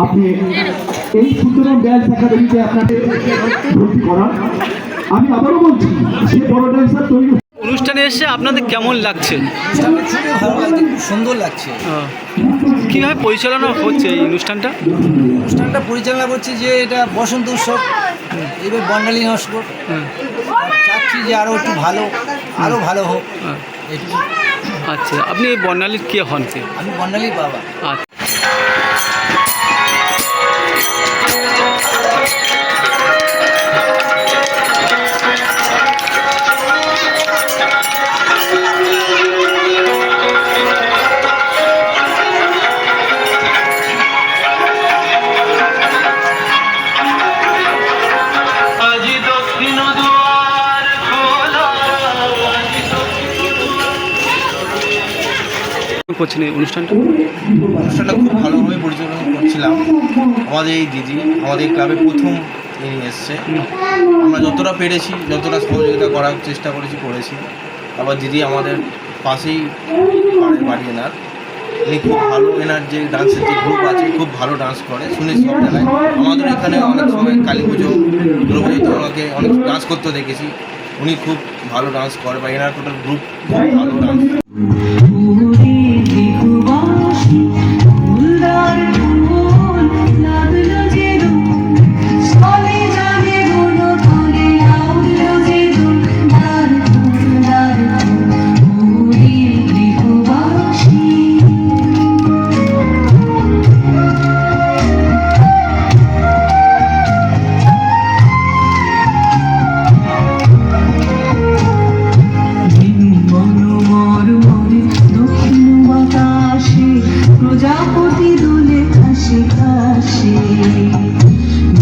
আপনি এই সুতরাং ড্যান্স একাডেমিতে আপনাকে ভর্তি করান। আমি আবারও বলছি, সে বড় ড্যান্সার তৈরি। অনুষ্ঠানে এসে আপনাদের কেমন লাগছে? খুবই ভালো লাগছে, খুব সুন্দর লাগছে। কীভাবে পরিচালনা হচ্ছে এই অনুষ্ঠানটা? অনুষ্ঠানটা পরিচালনা করছে যে এটা বসন্ত উৎসব, এবার বর্ণালী নস্কর। চাচ্ছি যে আরও একটু আরও ভালো হোক। এইটুকু। আচ্ছা, আপনি এই বর্ণালীর কে হন? কে? আমি বর্ণালীর বাবা। আচ্ছা, করছেন এই অনুষ্ঠানটা? অনুষ্ঠানটা খুব ভালোভাবে পরিচালনা করছিলাম। আমাদের এই দিদি আমাদের ক্লাবে প্রথম এসছে। আমরা যতটা পেরেছি, যতটা সহযোগিতা করার চেষ্টা করেছি। আবার দিদি আমাদের পাশেই বাড়ি এনার, উনি খুব ভালো, এনার যে ডান্সের যে গ্রুপ আছে খুব ভালো ডান্স করে শুনেছি সব জায়গায়। আমাদের এখানে অনেক সময় কালী পুজো, দুর্গা পুজোতে ওনাকে অনেক ডান্স করতে দেখেছি। উনি খুব ভালো ডান্স করে, বা এনার টোটাল গ্রুপ খুব ভালো ডান্স। প্রজাপতি দোলে খাসে খাসে,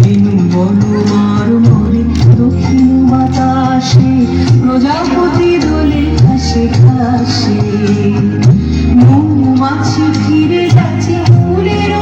বেনু বনমার মরে দক্ষিণ বাতাসে, প্রজাপতি দোলে খাসে খাসে, মৌমাছি ফিরে যাচ্ছে ফুলের।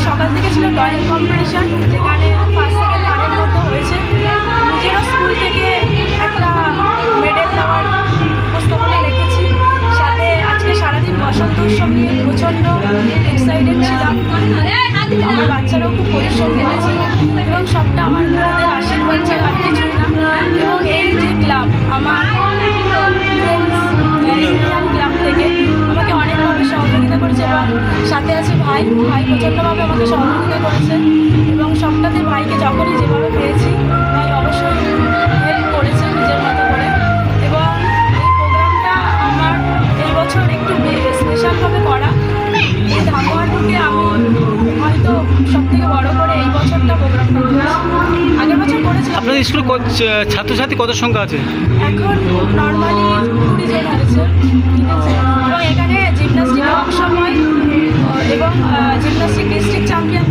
সকাল থেকে ছিল ড্রয়িং কম্পিটিশন, যেখানে ফার্স্ট সেকেন্ড থার্ডের মতো হয়েছে। নিজেরও স্কুল থেকে একটা মেডেল দেওয়ার উপস্থাপনা রেখেছি। সাথে আজকে সারাদিন বসন্ত উৎসব নিয়ে প্রচণ্ড এক্সাইটেড ছিলাম। আমার বাচ্চারাও খুব পরিশ্রম করেছে এবং সবটা আমার গুরুদের আশীর্বাদ ছাড়া আর কিছুই না। এবং এই যে ক্লাব, আমার ইন্ডিয়ান ক্লাব থেকে আমাকে অনেকভাবে সহযোগিতা করেছে এবং সাথে আছে ভাই প্রচণ্ডভাবে আমাকে সহযোগিতা করেছে এবং সবটাতে ভাইকে যখনই যেভাবে পেয়েছি ভাই অবশ্যই হেল্প করেছে নিজের মতো করে। এবং এই প্রোগ্রামটা আমার এই বছর একটু স্পেশালভাবে করা। এই ধামোয়ারকে আমি হয়তো সবথেকে বড় করে এই বছরটা প্রোগ্রামটা করেছি। আগের বছর করেছিলাম। আপনাদের স্কুলে ছাত্রছাত্রী কত সংখ্যা আছে? এখন নর্মালি 20 জন আছে, ঠিক আছে। এবং এখানে জিমন্যাস্টিক ওয়ার্কশপ হয় এবং জিমন্যাস্টিক ডিস্ট্রিক্ট চ্যাম্পিয়ন